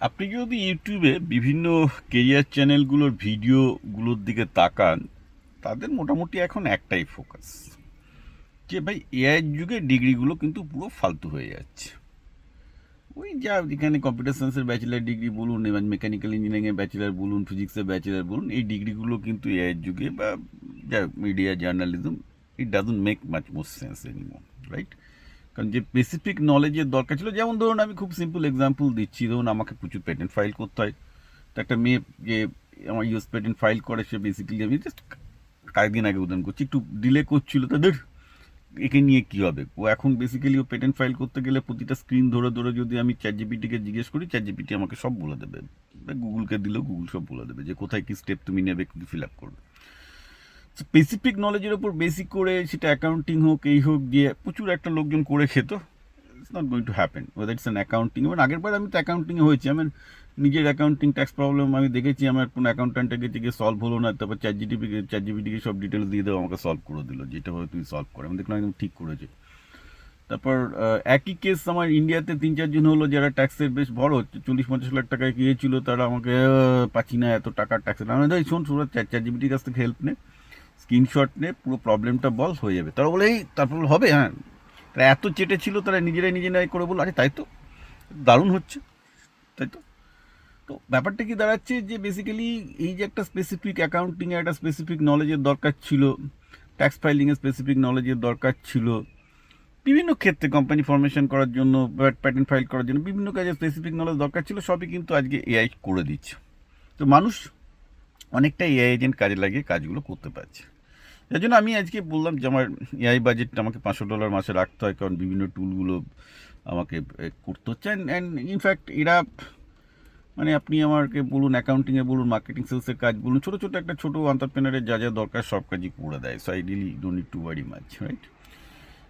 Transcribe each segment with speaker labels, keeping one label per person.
Speaker 1: আপনি যদি ইউটিউবে বিভিন্ন কেরিয়ার চ্যানেলগুলোর ভিডিওগুলোর দিকে তাকান, তাদের মোটামুটি এখন একটাই ফোকাস, যে ভাই এআইয়ের যুগে ডিগ্রিগুলো কিন্তু পুরো ফালতু হয়ে যাচ্ছে। ওই যা যেখানে কম্পিউটার সায়েন্সের ব্যাচেলার ডিগ্রি বলুন, এবার মেকানিক্যাল ইঞ্জিনিয়ারিংয়ের ব্যাচেলার বলুন, ফিজিক্সের ব্যাচেলার বলুন, এই ডিগ্রিগুলো কিন্তু এআইয়ের যুগে বা যা media journalism, it doesn't make much more sense anymore, right? কারণ যে স্পেসিফিক নলেজের দরকার ছিল, যেমন ধরুন আমি খুব সিম্পল এক্সাম্পল দিচ্ছি, ধরুন আমাকে প্রচুর পেটেন্ট ফাইল করতে হয়। তো একটা মেয়ে যে আমার ইউএস পেটেন্ট ফাইল করে, সে বেসিক্যালি, আমি জাস্ট কয়েকদিন আগে উদাহরণ করছি, একটু ডিলে করছিল, তাদের একে নিয়ে কী হবে। ও এখন বেসিক্যালি ও পেটেন্ট ফাইল করতে গেলে প্রতিটা স্ক্রিন ধরে ধরে যদি আমি চ্যাট জিপিটিকে জিজ্ঞেস করি, চ্যাট জিপিটি আমাকে সব বলে দেবে। গুগলকে দিলেও গুগল সব বলে দেবে যে কোথায় কী স্টেপ তুমি নেবে, কী ফিল আপ করবে। স্পেসিফিক নলেজের ওপর বেসিক করে সেটা অ্যাকাউন্টিং হোক, এই হোক, দিয়ে প্রচুর একটা লোকজন করে খেত। It's not going to happen whether it's an accounting. এবং আগের বার আমি তো অ্যাকাউন্টিংয়ে হয়েছি, আমার নিজের অ্যাকাউন্টিং ট্যাক্স প্রবলেম আমি দেখেছি, আমার কোনো অ্যাকাউন্ট্যান্টে গেছে গিয়ে সলভ হলো না, তারপর চ্যাট জিপিটিকে সব ডিটেলস দিয়ে দেবো, আমাকে সলভ করে দিল, যেটা ভাবে তুমি সলভ করো, আমি দেখলাম একদম ঠিক করেছে। তারপর একই কেস আমার ইন্ডিয়াতে 3-4 জন হলো যারা ট্যাক্সের বেশ বড়, 40-50 লাখ টাকায় গিয়েছিল, তারা আমাকে পাচ্ছি না এত টাকার ট্যাক্সের। আমি ধর শোন, চ্যাট জিপিটির কাছ থেকে হেল্প নে, স্ক্রিনশট নে, পুরো প্রবলেমটা বল, হয়ে যাবে। তারা বলে এই তারপর হবে, হ্যাঁ। তারা এত চেটে ছিল, তারা নিজেরাই করে বললো, আরে তাই তো, দারুণ হচ্ছে, তাই তো। তো ব্যাপারটা কি দাঁড়াচ্ছে যে বেসিক্যালি এই যে একটা স্পেসিফিক অ্যাকাউন্টিংয়ে একটা স্পেসিফিক নলেজের দরকার ছিল, ট্যাক্স ফাইলিংয়ে স্পেসিফিক নলেজের দরকার ছিল, বিভিন্ন ক্ষেত্রে কোম্পানি ফরমেশন করার জন্য, প্যাটেন্ট ফাইল করার জন্য বিভিন্ন কাজে স্পেসিফিক নলেজ দরকার ছিল, সবই কিন্তু আজকে এআই করে দিচ্ছে। তো মানুষ অনেকটা এআই এজেন্ট কাজে লাগিয়ে কাজগুলো করতে পারছে। যার জন্য আমি আজকে বললাম যে আমার এআই বাজেটটা আমাকে $500 মাসে রাখতে হয়, কারণ বিভিন্ন টুলগুলো আমাকে করতে হচ্ছে। অ্যান্ড ইনফ্যাক্ট এরা, মানে আপনি আমাকে বলুন অ্যাকাউন্টিংয়ে বলুন, মার্কেটিং সেলসের কাজ বলুন, ছোটো ছোটো একটা ছোটো এন্টারপ্রেনারের যা যা দরকার সব কাজই করে দেয়। So I really don't need to worry much, right?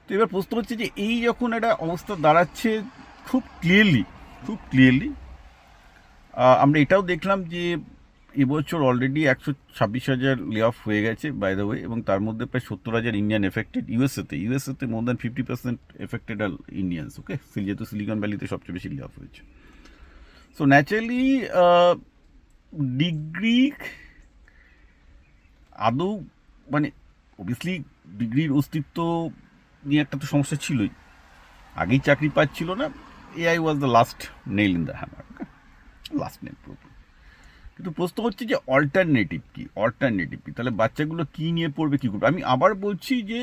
Speaker 1: তো এবার প্রশ্ন হচ্ছে যে এই যখন একটা অবস্থা দাঁড়াচ্ছে, খুব ক্লিয়ারলি আমরা এটাও দেখলাম যে এবছর অলরেডি 126,000 লে অফ হয়ে গেছে, বাই দ্য ওয়ে, এবং তার মধ্যে প্রায় 70,000 ইন্ডিয়ান এফেক্টেড। ইউএসএতে more than 50% affected are Indians, okay, যেহেতু সিলিকন ভ্যালিতে সবচেয়ে বেশি লে অফ হয়েছে। সো ন্যাচারালি ডিগ্রি আদৌ, মানে অবভিয়াসলি ডিগ্রির অস্তিত্ব নিয়ে একটা তো সমস্যা ছিলই, আগেই চাকরি পাচ্ছিল না। AI was the last nail in the hammer, okay, last nail পুরোপুরি। কিন্তু প্রশ্ন হচ্ছে যে অল্টারনেটিভ কি, তাহলে বাচ্চাগুলো কী নিয়ে পড়বে, কী করবে। আমি আবার বলছি যে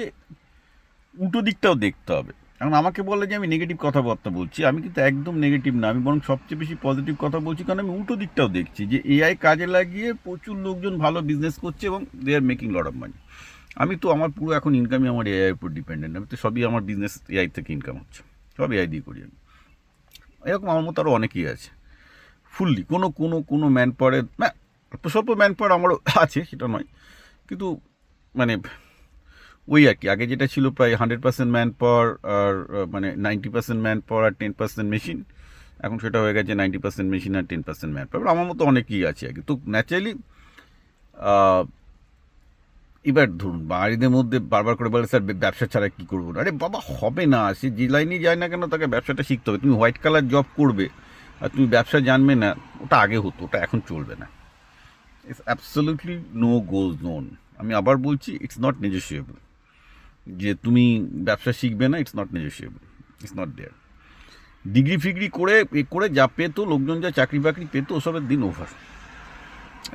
Speaker 1: উল্টো দিকটাও দেখতে হবে। এখন আমাকে বলে যে আমি নেগেটিভ কথাবার্তা বলছি, আমি কিন্তু একদম নেগেটিভ না, আমি বরং সবচেয়ে বেশি পজিটিভ কথা বলছি, কারণ আমি উল্টো দিকটাও দেখছি যে এআই কাজে লাগিয়ে প্রচুর লোকজন ভালো বিজনেস করছে এবং দে are making lot of money. আমি তো আমার পুরো এখন ইনকামই আমার এআইয়ের উপর ডিপেন্ডেন্ট, আমি তো সবই আমার বিজনেস এআই থেকে ইনকাম হচ্ছে, সব এআই দিয়ে করি আমি। এরকম আমার মতো আরও অনেকেই আছে ফুললি, কোনো ম্যান পাওয়ারে না, অল্প স্বল্প ম্যান পাওয়ার আমারও আছে, সেটা নয়, কিন্তু মানে ওই আর কি, আগে যেটা ছিল প্রায় 100% ম্যান পাওয়ার আর মানে 90% ম্যান পাওয়ার আর 10% মেশিন, এখন সেটা হয়ে গেছে 90% মেশিন আর 10% ম্যান পাওয়ার। আমার মতো অনেকেই আছে আর কি। তো ন্যাচারালি এবার ধরুন বাড়িদের মধ্যে বারবার করে বলে, স্যার ব্যবসা ছাড়া কী করবো, আরে বাবা হবে না, সে যে লাইনেই যায় না কেন তাকে ব্যবসাটা শিখতে হবে। তুমি হোয়াইট কালার জব করবে আর তুমি ব্যবসা জানবে না, ওটা আগে হতো, ওটা এখন চলবে না। It's absolutely no goes known. আমি আবার বলছি, ইটস নট নেগোশিয়েবল যে তুমি ব্যবসা শিখবে না, it's not negotiable, it's not there. Degree ফিগ্রি করে করে যা পেতো লোকজন, যা চাকরি বাকরি পেতো, ওসবের দিন ওভার,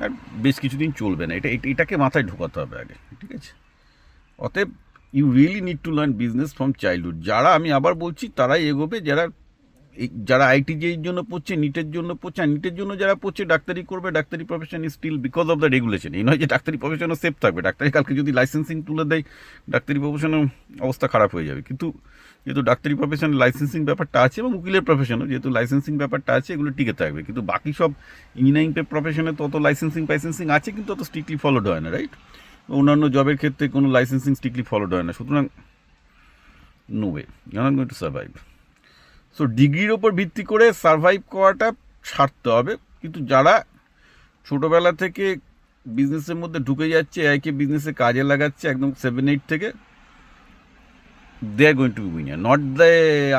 Speaker 1: আর বেশ কিছুদিন চলবে না। এটাকে মাথায় ঢোকাতে হবে আগে, ঠিক আছে? অতএব you really need to learn business from childhood. যারা, আমি আবার বলছি, তারাই এগোবে, যারা আইটি যেই জন্য পড়ছে, নিটের জন্য পড়ছে, আর নিটের জন্য যারা পড়ছে ডাক্তারি করবে, ডাক্তারি profession is still because of the regulation. এই নয় যে ডাক্তারি প্রফেশনও সেফ থাকবে, ডাক্তারি কালকে যদি লাইসেন্সিং তুলে দেয়, ডাক্তারি প্রফেশনের অবস্থা খারাপ হয়ে যাবে। কিন্তু যেহেতু ডাক্তারি প্রফেশন লাইসেন্সিং ব্যাপারটা আছে, এবং উকিলের প্রফেশনও যেহেতু লাইসেন্সিং ব্যাপারটা আছে, এগুলো টিকে থাকবে। কিন্তু বাকি সব ইঞ্জিনিয়ারিং প্রফেশনে তো অত লাইসেন্সিং আছে, কিন্তু অত স্ট্রিক্টলি ফলোড হয় না, রাইট? অন্যান্য জবের ক্ষেত্রে কোনো লাইসেন্সিং স্ট্রিক্টলি ফলোড হয় না, সুতরাং no way you are not going to survive. So ডিগ্রির ওপর ভিত্তি করে সার্ভাইভ করাটা ছাড়তে হবে। কিন্তু যারা ছোটোবেলা থেকে বিজনেসের মধ্যে ঢুকে যাচ্ছে, এআইকে বিজনেসে কাজে লাগাচ্ছে একদম 7-8 থেকে, they are going to be winner, not the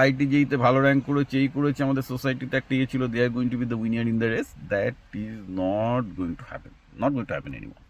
Speaker 1: IIT যেইতে ভালো র্যাঙ্ক করেছে, এই করেছে, আমাদের সোসাইটিতে একটা ইয়ে ছিল, they are going to be the winner in the race, that is not going to happen, not going to happen anymore.